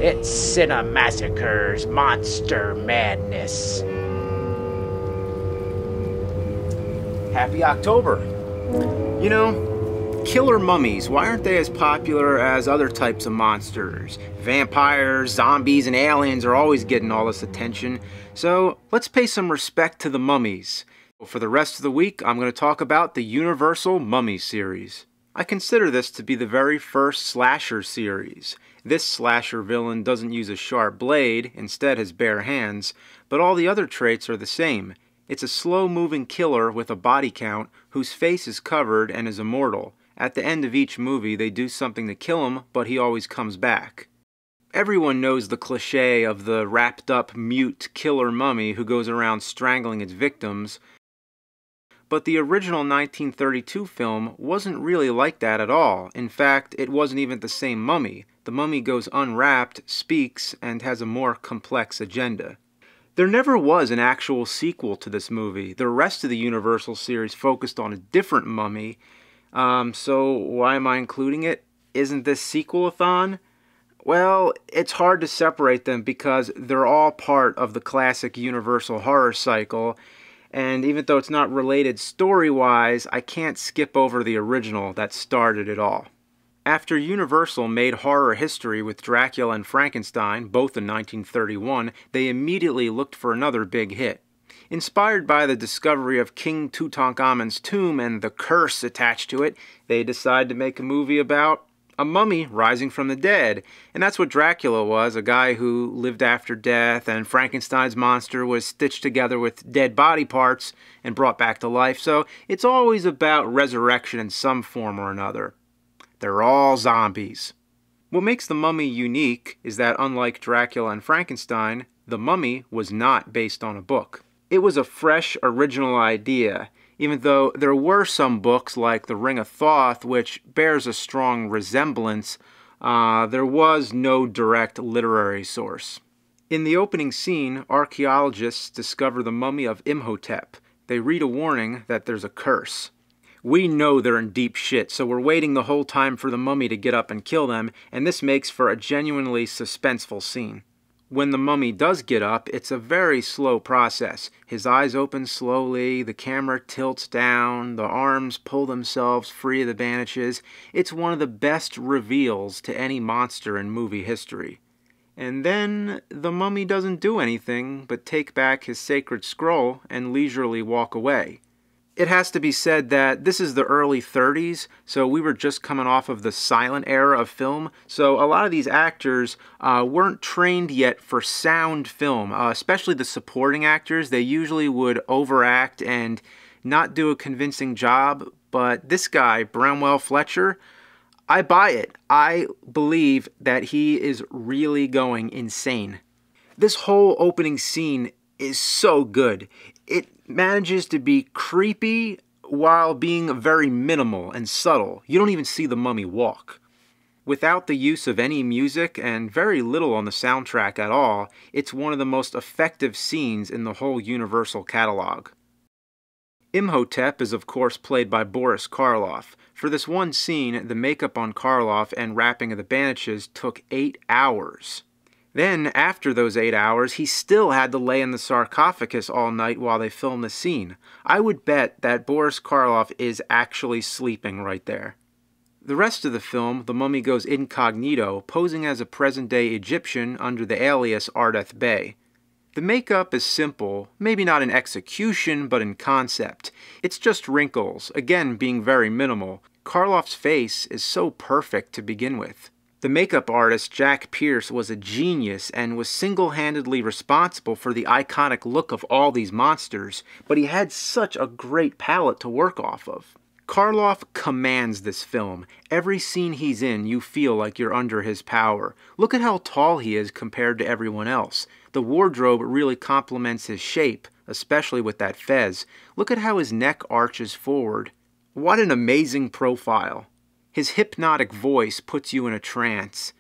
It's Cinemassacre's Monster Madness. Happy October. You know, killer mummies, why aren't they as popular as other types of monsters? Vampires, zombies, and aliens are always getting all this attention. So let's pay some respect to the mummies. For the rest of the week, I'm going to talk about the Universal Mummy series. I consider this to be the very first slasher series. This slasher villain doesn't use a sharp blade, instead has bare hands, but all the other traits are the same. It's a slow-moving killer with a body count whose face is covered and is immortal. At the end of each movie, they do something to kill him, but he always comes back. Everyone knows the cliché of the wrapped-up, mute killer mummy who goes around strangling its victims, but the original 1932 film wasn't really like that at all. In fact, it wasn't even the same mummy. The mummy goes unwrapped, speaks, and has a more complex agenda. There never was an actual sequel to this movie. The rest of the Universal series focused on a different mummy. So why am I including it? Isn't this sequel-a-thon? Well, it's hard to separate them because they're all part of the classic Universal horror cycle, and even though it's not related story-wise, I can't skip over the original that started it all. After Universal made horror history with Dracula and Frankenstein, both in 1931, they immediately looked for another big hit. Inspired by the discovery of King Tutankhamun's tomb and the curse attached to it, they decided to make a movie about a mummy rising from the dead. And that's what Dracula was, a guy who lived after death, and Frankenstein's monster was stitched together with dead body parts and brought back to life. So it's always about resurrection in some form or another. They're all zombies. What makes the Mummy unique is that unlike Dracula and Frankenstein, the Mummy was not based on a book. It was a fresh, original idea, even though there were some books like The Ring of Thoth, which bears a strong resemblance. There was no direct literary source. In the opening scene, archaeologists discover the mummy of Imhotep. They read a warning that there's a curse. We know they're in deep shit, so we're waiting the whole time for the mummy to get up and kill them, and this makes for a genuinely suspenseful scene. When the mummy does get up, it's a very slow process. His eyes open slowly, the camera tilts down, the arms pull themselves free of the bandages. It's one of the best reveals to any monster in movie history. And then the mummy doesn't do anything but take back his sacred scroll and leisurely walk away. It has to be said that this is the early 30s, so we were just coming off of the silent era of film, so a lot of these actors weren't trained yet for sound film, especially the supporting actors. They usually would overact and not do a convincing job, but this guy, Bramwell Fletcher, I buy it. I believe that he is really going insane. This whole opening scene is so good. It manages to be creepy while being very minimal and subtle. You don't even see the mummy walk. Without the use of any music and very little on the soundtrack at all, it's one of the most effective scenes in the whole Universal catalog. Imhotep is of course played by Boris Karloff. For this one scene, the makeup on Karloff and wrapping of the bandages took 8 hours. Then, after those 8 hours, he still had to lay in the sarcophagus all night while they filmed the scene. I would bet that Boris Karloff is actually sleeping right there. The rest of the film, the mummy goes incognito, posing as a present-day Egyptian under the alias Ardeth Bey. The makeup is simple, maybe not in execution, but in concept. It's just wrinkles, again being very minimal. Karloff's face is so perfect to begin with. The makeup artist, Jack Pierce, was a genius and was single-handedly responsible for the iconic look of all these monsters, but he had such a great palette to work off of. Karloff commands this film. Every scene he's in, you feel like you're under his power. Look at how tall he is compared to everyone else. The wardrobe really complements his shape, especially with that fez. Look at how his neck arches forward. What an amazing profile. His hypnotic voice puts you in a trance.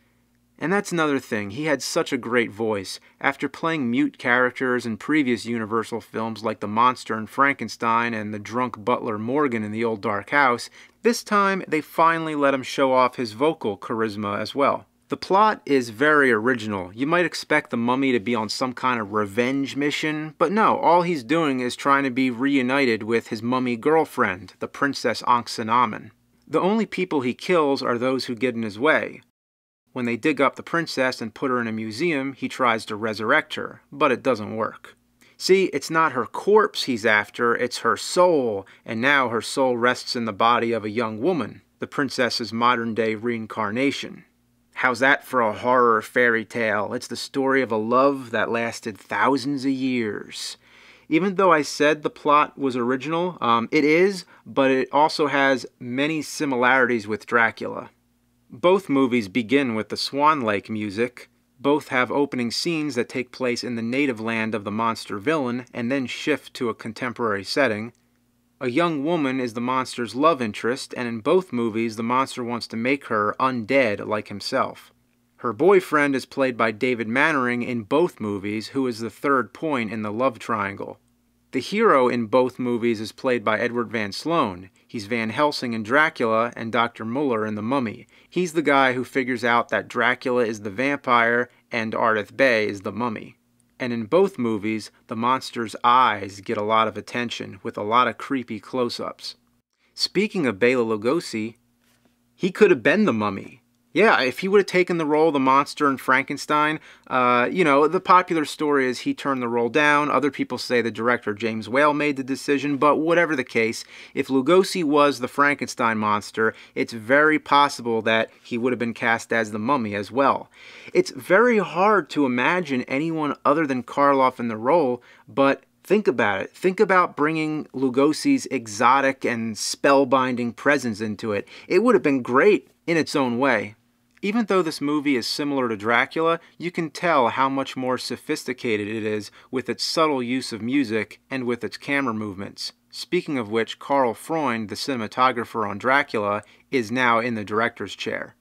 And that's another thing, he had such a great voice. After playing mute characters in previous Universal films like the monster in Frankenstein and the drunk butler Morgan in The Old Dark House, this time they finally let him show off his vocal charisma as well. The plot is very original. You might expect the mummy to be on some kind of revenge mission, but no, all he's doing is trying to be reunited with his mummy girlfriend, the Princess Ankhsenamen. The only people he kills are those who get in his way. When they dig up the princess and put her in a museum, he tries to resurrect her, but it doesn't work. See, it's not her corpse he's after, it's her soul, and now her soul rests in the body of a young woman, the princess's modern-day reincarnation. How's that for a horror fairy tale? It's the story of a love that lasted thousands of years. Even though I said the plot was original, it is, but it also has many similarities with Dracula. Both movies begin with the Swan Lake music. Both have opening scenes that take place in the native land of the monster villain and then shift to a contemporary setting. A young woman is the monster's love interest, and in both movies the monster wants to make her undead like himself. Her boyfriend is played by David Mannering in both movies, who is the third point in the love triangle. The hero in both movies is played by Edward Van Sloan. He's Van Helsing in Dracula and Dr. Muller in The Mummy. He's the guy who figures out that Dracula is the vampire and Ardith Bey is the mummy. And in both movies, the monster's eyes get a lot of attention, with a lot of creepy close-ups. Speaking of Bela Lugosi, he could have been the mummy. Yeah, if he would have taken the role of the monster in Frankenstein, the popular story is he turned the role down. Other people say the director James Whale made the decision, but whatever the case, if Lugosi was the Frankenstein monster, it's very possible that he would have been cast as the mummy as well. It's very hard to imagine anyone other than Karloff in the role, but think about it. Think about bringing Lugosi's exotic and spellbinding presence into it. It would have been great in its own way. Even though this movie is similar to Dracula, you can tell how much more sophisticated it is with its subtle use of music and with its camera movements. Speaking of which, Karl Freund, the cinematographer on Dracula, is now in the director's chair.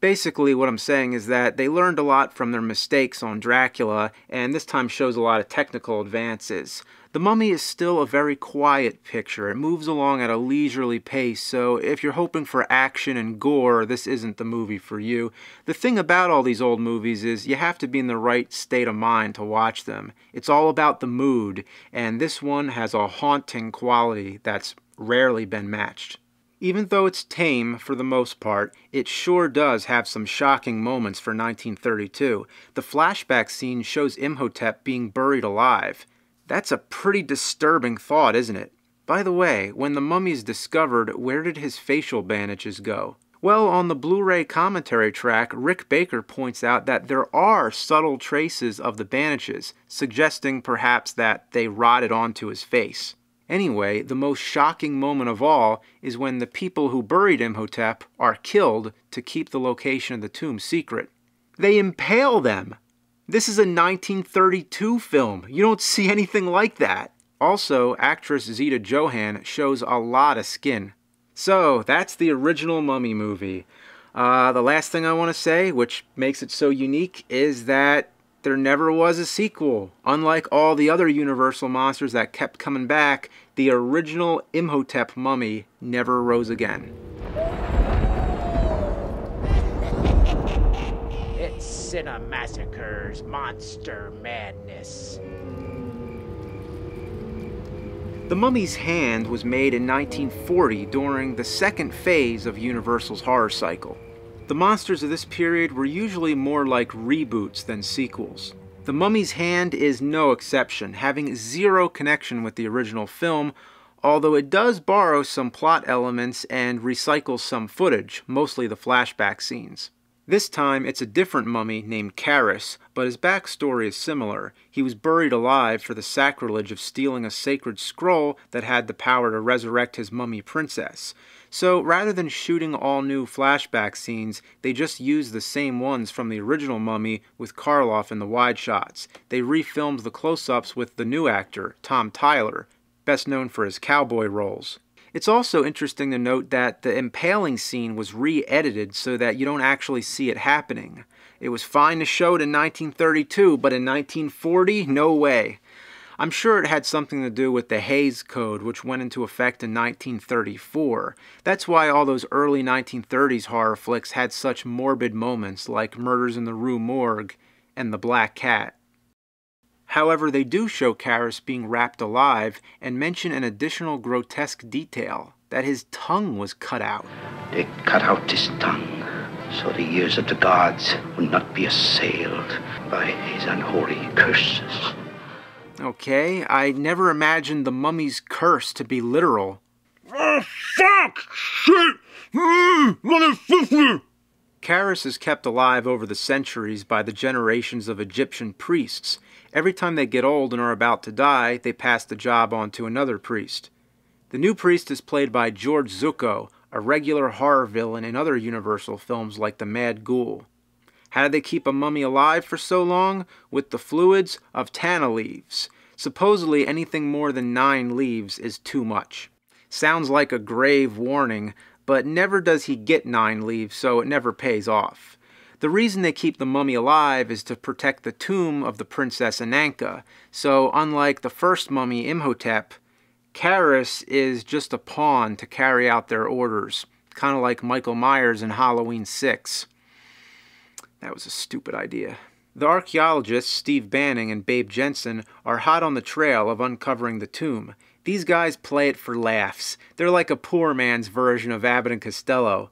Basically, what I'm saying is that they learned a lot from their mistakes on Dracula, and this time shows a lot of technical advances. The Mummy is still a very quiet picture. It moves along at a leisurely pace, so if you're hoping for action and gore, this isn't the movie for you. The thing about all these old movies is you have to be in the right state of mind to watch them. It's all about the mood, and this one has a haunting quality that's rarely been matched. Even though it's tame for the most part, it sure does have some shocking moments for 1932. The flashback scene shows Imhotep being buried alive. That's a pretty disturbing thought, isn't it? By the way, when the mummy's discovered, where did his facial bandages go? Well, on the Blu-ray commentary track, Rick Baker points out that there are subtle traces of the bandages, suggesting perhaps that they rotted onto his face. Anyway, the most shocking moment of all is when the people who buried Imhotep are killed to keep the location of the tomb secret. They impale them! This is a 1932 film. You don't see anything like that. Also, actress Zita Johann shows a lot of skin. So, that's the original Mummy movie. The last thing I want to say, which makes it so unique, is that there never was a sequel. Unlike all the other Universal monsters that kept coming back, the original Imhotep mummy never rose again. It's Cinemassacre's Monster Madness. The Mummy's Hand was made in 1940 during the second phase of Universal's horror cycle. The monsters of this period were usually more like reboots than sequels. The Mummy's Hand is no exception, having zero connection with the original film, although it does borrow some plot elements and recycle some footage, mostly the flashback scenes. This time, it's a different mummy named Karis, but his backstory is similar. He was buried alive for the sacrilege of stealing a sacred scroll that had the power to resurrect his mummy princess. So rather than shooting all new flashback scenes, they just used the same ones from the original Mummy with Karloff in the wide shots. They refilmed the close-ups with the new actor, Tom Tyler, best known for his cowboy roles. It's also interesting to note that the impaling scene was re-edited so that you don't actually see it happening. It was fine to show it in 1932, but in 1940, no way. I'm sure it had something to do with the Hays Code, which went into effect in 1934. That's why all those early 1930s horror flicks had such morbid moments like Murders in the Rue Morgue and The Black Cat. However, they do show Karras being wrapped alive and mention an additional grotesque detail, that his tongue was cut out. They cut out his tongue, so the ears of the gods would not be assailed by his unholy curses. Okay, I never imagined the mummy's curse to be literal. Oh, fuck! Shit! Motherfucker! Karras is kept alive over the centuries by the generations of Egyptian priests. Every time they get old and are about to die, they pass the job on to another priest. The new priest is played by George Zucco, a regular horror villain in other Universal films like The Mad Ghoul. How did they keep a mummy alive for so long? With the fluids of tanna leaves. Supposedly anything more than 9 leaves is too much. Sounds like a grave warning, but never does he get 9 leaves, so it never pays off. The reason they keep the mummy alive is to protect the tomb of the Princess Ananka, so unlike the first mummy, Imhotep, Karras is just a pawn to carry out their orders, kind of like Michael Myers in Halloween 6. That was a stupid idea. The archaeologists Steve Banning and Babe Jensen are hot on the trail of uncovering the tomb. These guys play it for laughs. They're like a poor man's version of Abbott and Costello.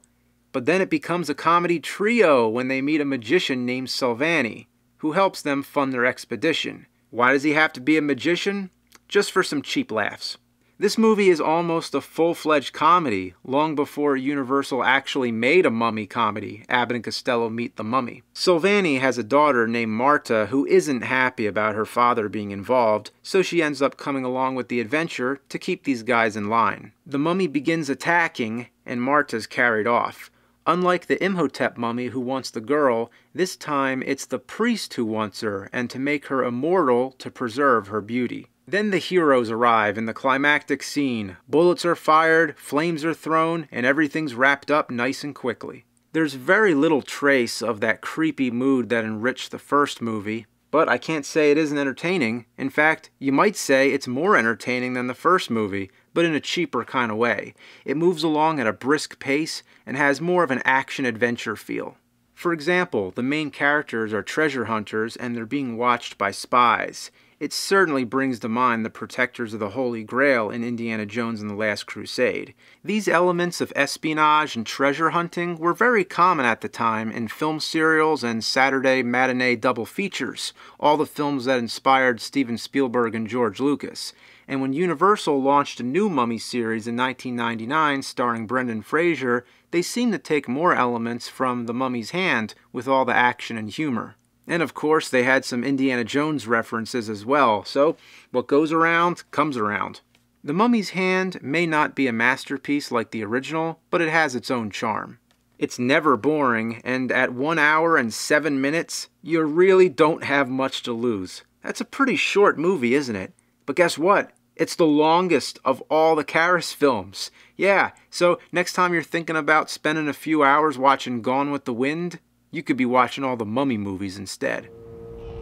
But then it becomes a comedy trio when they meet a magician named Silvani, who helps them fund their expedition. Why does he have to be a magician? Just for some cheap laughs. This movie is almost a full-fledged comedy, long before Universal actually made a mummy comedy, Abbott and Costello Meet the Mummy. Silvani has a daughter named Marta who isn't happy about her father being involved, so she ends up coming along with the adventure to keep these guys in line. The mummy begins attacking, and Marta's carried off. Unlike the Imhotep mummy who wants the girl, this time it's the priest who wants her, and to make her immortal to preserve her beauty. Then the heroes arrive in the climactic scene. Bullets are fired, flames are thrown, and everything's wrapped up nice and quickly. There's very little trace of that creepy mood that enriched the first movie, but I can't say it isn't entertaining. In fact, you might say it's more entertaining than the first movie, but in a cheaper kind of way. It moves along at a brisk pace and has more of an action-adventure feel. For example, the main characters are treasure hunters and they're being watched by spies. It certainly brings to mind the protectors of the Holy Grail in Indiana Jones and the Last Crusade. These elements of espionage and treasure hunting were very common at the time in film serials and Saturday matinee double features, all the films that inspired Steven Spielberg and George Lucas. And when Universal launched a new Mummy series in 1999 starring Brendan Fraser, they seemed to take more elements from The Mummy's Hand with all the action and humor. And of course, they had some Indiana Jones references as well, so what goes around comes around. The Mummy's Hand may not be a masterpiece like the original, but it has its own charm. It's never boring, and at 1 hour and 7 minutes, you really don't have much to lose. That's a pretty short movie, isn't it? But guess what? It's the longest of all the Karras films. Yeah, so next time you're thinking about spending a few hours watching Gone with the Wind, you could be watching all the Mummy movies instead.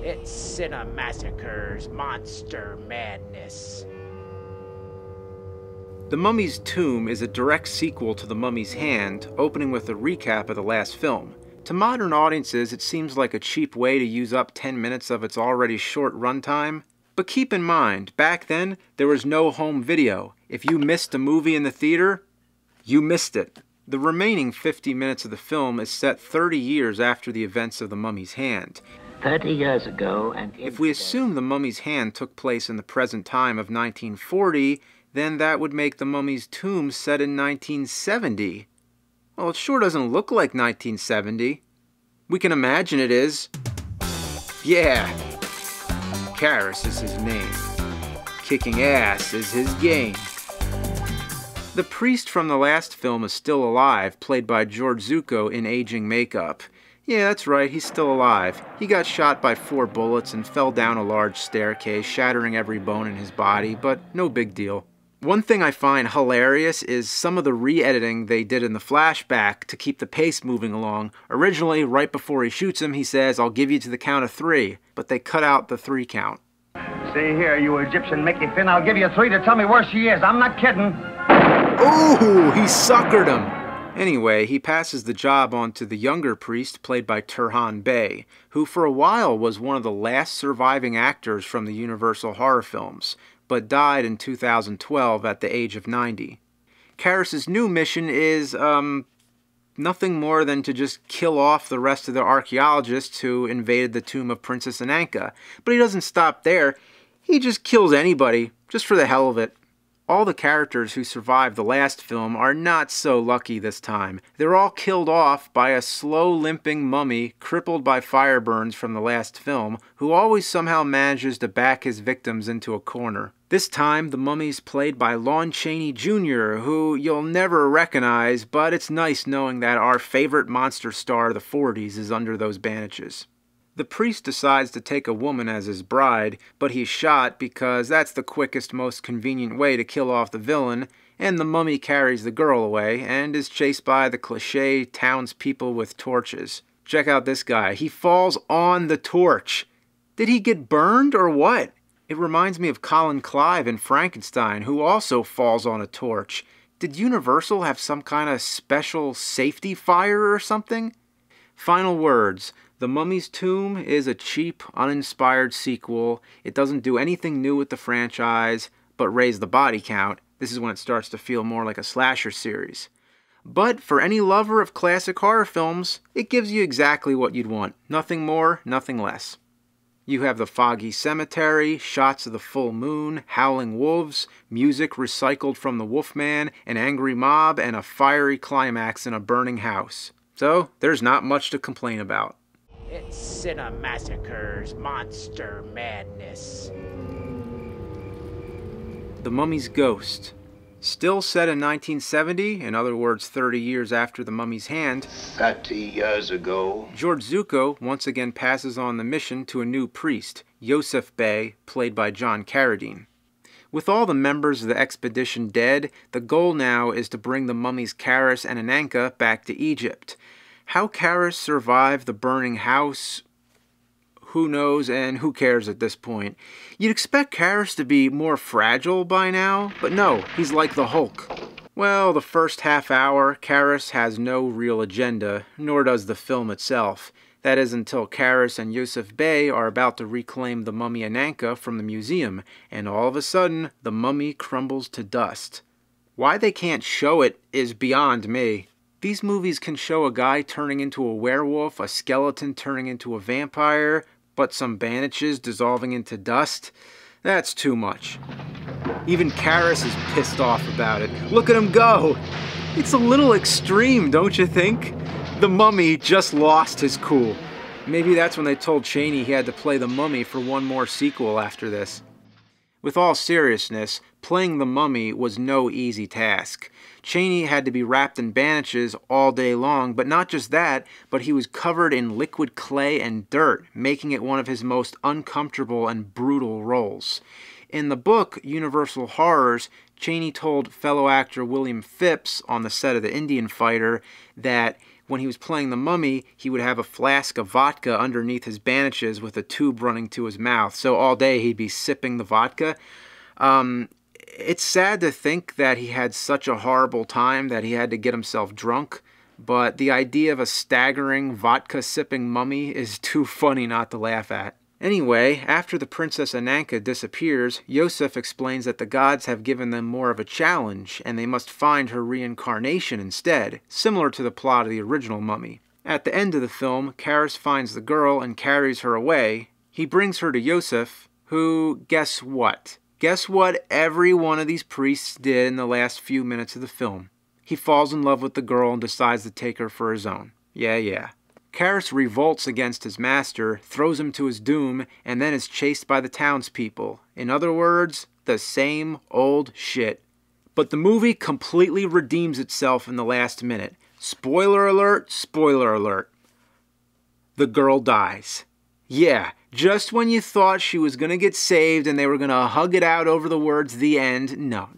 It's Cinemassacre's Monster Madness. The Mummy's Tomb is a direct sequel to The Mummy's Hand, opening with a recap of the last film. To modern audiences, it seems like a cheap way to use up 10 minutes of its already short runtime. But keep in mind, back then, there was no home video. If you missed a movie in the theater, you missed it. The remaining 50 minutes of the film is set 30 years after the events of The Mummy's Hand. 30 years ago, and if we assume The Mummy's Hand took place in the present time of 1940, then that would make The Mummy's Tomb set in 1970. Well, it sure doesn't look like 1970. We can imagine it is. Yeah. Karras is his name. Kicking ass is his game. The priest from the last film is still alive, played by George Zucco in aging makeup. Yeah, that's right, he's still alive. He got shot by 4 bullets and fell down a large staircase, shattering every bone in his body, but no big deal. One thing I find hilarious is some of the re-editing they did in the flashback to keep the pace moving along. Originally, right before he shoots him, he says, "I'll give you to the count of 3," but they cut out the 3 count. See here, you Egyptian Mickey Finn, I'll give you 3 to tell me where she is. I'm not kidding. Ooh, he suckered him. Anyway, he passes the job on to the younger priest played by Turhan Bey, who for a while was one of the last surviving actors from the Universal horror films, but died in 2012 at the age of 90. Karras's new mission is, nothing more than to just kill off the rest of the archaeologists who invaded the tomb of Princess Ananka. But he doesn't stop there. He just kills anybody, just for the hell of it. All the characters who survived the last film are not so lucky this time. They're all killed off by a slow limping mummy crippled by fire burns from the last film, who always somehow manages to back his victims into a corner. This time, the mummy's played by Lon Chaney Jr., who you'll never recognize, but it's nice knowing that our favorite monster star of the 40s is under those bandages. The priest decides to take a woman as his bride, but he's shot because that's the quickest, most convenient way to kill off the villain, and the mummy carries the girl away and is chased by the cliché townspeople with torches. Check out this guy. He falls on the torch. Did he get burned or what? It reminds me of Colin Clive in Frankenstein, who also falls on a torch. Did Universal have some kind of special safety fire or something? Final words. The Mummy's Tomb is a cheap, uninspired sequel. It doesn't do anything new with the franchise, but raise the body count. This is when it starts to feel more like a slasher series. But for any lover of classic horror films, it gives you exactly what you'd want. Nothing more, nothing less. You have the foggy cemetery, shots of the full moon, howling wolves, music recycled from the Wolfman, an angry mob, and a fiery climax in a burning house. So, there's not much to complain about. It's Cinemassacre's Monster Madness. The Mummy's Ghost. Still set in 1970, in other words 30 years after The Mummy's Hand, 30 years ago. George Zuko once again passes on the mission to a new priest, Yosef Bey, played by John Carradine. With all the members of the expedition dead, the goal now is to bring the mummies Karras and Ananka back to Egypt. How Karras survived the burning house, who knows and who cares at this point. You'd expect Karras to be more fragile by now, but no, he's like the Hulk. Well, the first half hour, Karras has no real agenda, nor does the film itself. That is until Karras and Yosef Bey are about to reclaim the mummy Ananka from the museum, and all of a sudden, the mummy crumbles to dust. Why they can't show it is beyond me. These movies can show a guy turning into a werewolf, a skeleton turning into a vampire, but some bandages dissolving into dust? That's too much. Even Karras is pissed off about it. Look at him go! It's a little extreme, don't you think? The mummy just lost his cool. Maybe that's when they told Chaney he had to play the mummy for one more sequel after this. With all seriousness, playing the mummy was no easy task. Chaney had to be wrapped in bandages all day long, but not just that, but he was covered in liquid clay and dirt, making it one of his most uncomfortable and brutal roles. In the book, Universal Horrors, Chaney told fellow actor William Phipps on the set of The Indian Fighter that when he was playing the mummy, he would have a flask of vodka underneath his bandages with a tube running to his mouth, so all day he'd be sipping the vodka. It's sad to think that he had such a horrible time that he had to get himself drunk, but the idea of a staggering, vodka-sipping mummy is too funny not to laugh at. Anyway, after the Princess Ananka disappears, Yosef explains that the gods have given them more of a challenge, and they must find her reincarnation instead, similar to the plot of the original Mummy. At the end of the film, Karras finds the girl and carries her away. He brings her to Yosef, who, guess what? Guess what every one of these priests did in the last few minutes of the film? He falls in love with the girl and decides to take her for his own. Yeah. Karras revolts against his master, throws him to his doom, and then is chased by the townspeople. In other words, the same old shit. But the movie completely redeems itself in the last minute. Spoiler alert, spoiler alert. The girl dies. Yeah, just when you thought she was going to get saved and they were going to hug it out over the words, the end, no.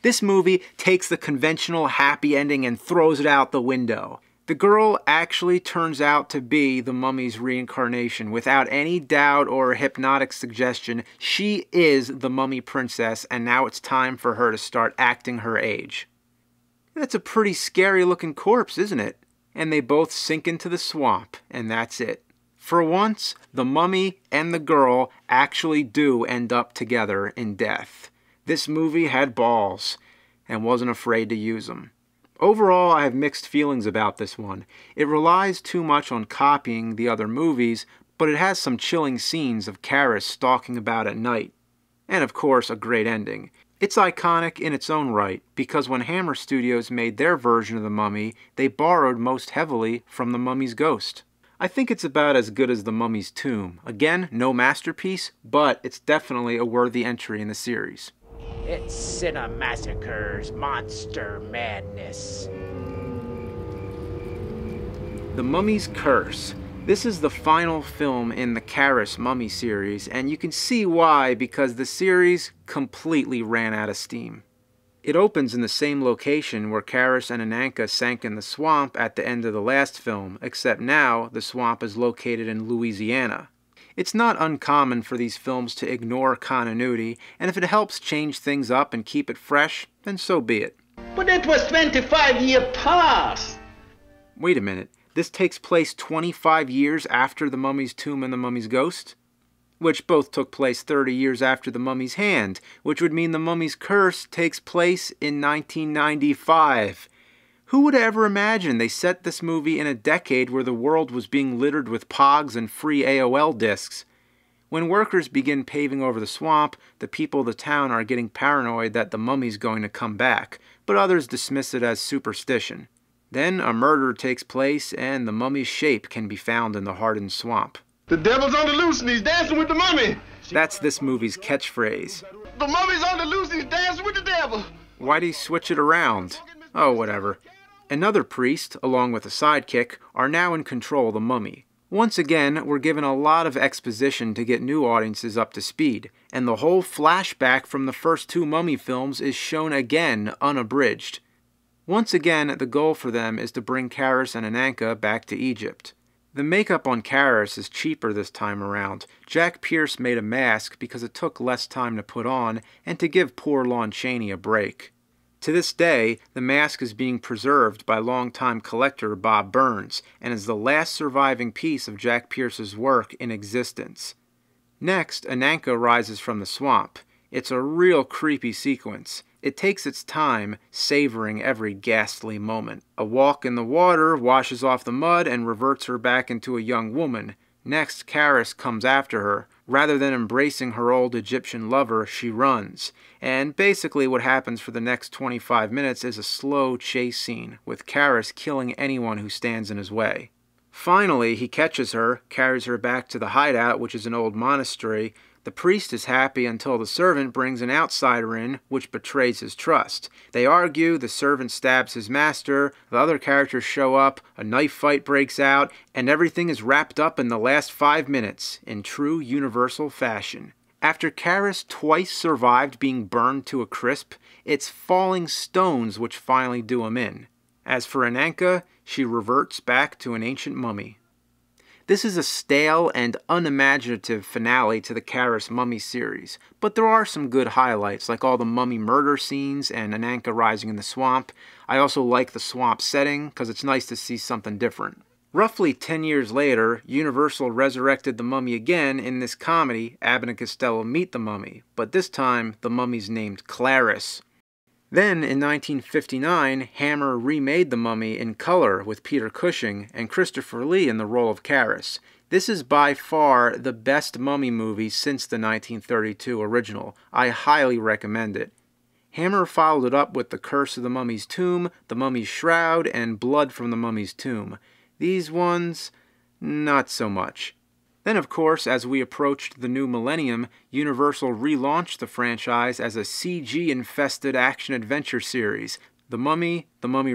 This movie takes the conventional happy ending and throws it out the window. The girl actually turns out to be the mummy's reincarnation. Without any doubt or hypnotic suggestion, she is the mummy princess, and now it's time for her to start acting her age. That's a pretty scary looking corpse, isn't it? And they both sink into the swamp, and that's it. For once, the mummy and the girl actually do end up together in death. This movie had balls, and wasn't afraid to use them. Overall, I have mixed feelings about this one. It relies too much on copying the other movies, but it has some chilling scenes of Karis stalking about at night. And of course, a great ending. It's iconic in its own right, because when Hammer Studios made their version of The Mummy, they borrowed most heavily from The Mummy's ghost. I think it's about as good as The Mummy's tomb. Again, no masterpiece, but it's definitely a worthy entry in the series. It's Cinemassacre's Monster Madness. The Mummy's Curse. This is the final film in the Karis Mummy series, and you can see why, because the series completely ran out of steam. It opens in the same location where Karis and Ananka sank in the swamp at the end of the last film, except now the swamp is located in Louisiana. It's not uncommon for these films to ignore continuity, and if it helps change things up and keep it fresh, then so be it. But it was 25 years past! Wait a minute, this takes place 25 years after The Mummy's Tomb and The Mummy's Ghost? Which both took place 30 years after The Mummy's Hand, which would mean The Mummy's Curse takes place in 1995. Who would ever imagine they set this movie in a decade where the world was being littered with Pogs and free AOL discs? When workers begin paving over the swamp, the people of the town are getting paranoid that the mummy's going to come back, but others dismiss it as superstition. Then a murder takes place and the mummy's shape can be found in the hardened swamp. The devil's on the loose and he's dancing with the mummy. That's this movie's catchphrase. The mummy's on the loose and he's dancing with the devil. Why'd he switch it around? Oh, whatever. Another priest, along with a sidekick, are now in control of the mummy. Once again, we're given a lot of exposition to get new audiences up to speed, and the whole flashback from the first two Mummy films is shown again, unabridged. Once again, the goal for them is to bring Karis and Ananka back to Egypt. The makeup on Karis is cheaper this time around. Jack Pierce made a mask because it took less time to put on, and to give poor Lon Chaney a break. To this day, the mask is being preserved by longtime collector Bob Burns, and is the last surviving piece of Jack Pierce's work in existence. Next, Ananka rises from the swamp. It's a real creepy sequence. It takes its time, savoring every ghastly moment. A walk in the water washes off the mud and reverts her back into a young woman. Next, Karis comes after her. Rather than embracing her old Egyptian lover, she runs. And basically what happens for the next 25 minutes is a slow chase scene, with Karis killing anyone who stands in his way. Finally, he catches her, carries her back to the hideout, which is an old monastery. The priest is happy until the servant brings an outsider in, which betrays his trust. They argue, the servant stabs his master, the other characters show up, a knife fight breaks out, and everything is wrapped up in the last 5 minutes, in true Universal fashion. After Karis twice survived being burned to a crisp, it's falling stones which finally do him in. As for Ananka, she reverts back to an ancient mummy. This is a stale and unimaginative finale to the Karis Mummy series, but there are some good highlights, like all the mummy murder scenes and Ananka rising in the swamp. I also like the swamp setting, because it's nice to see something different. Roughly 10 years later, Universal resurrected the mummy again in this comedy, Abbott and Costello Meet the Mummy, but this time the mummy's named Clarice. Then, in 1959, Hammer remade The Mummy in color with Peter Cushing and Christopher Lee in the role of Karis. This is by far the best Mummy movie since the 1932 original. I highly recommend it. Hammer followed it up with The Curse of the Mummy's Tomb, The Mummy's Shroud, and Blood from the Mummy's Tomb. These ones, not so much. Then, of course, as we approached the new millennium, Universal relaunched the franchise as a CG-infested action-adventure series. The Mummy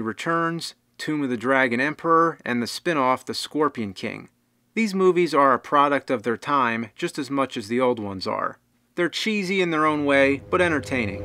Returns, Tomb of the Dragon Emperor, and the spin-off The Scorpion King. These movies are a product of their time just as much as the old ones are. They're cheesy in their own way, but entertaining.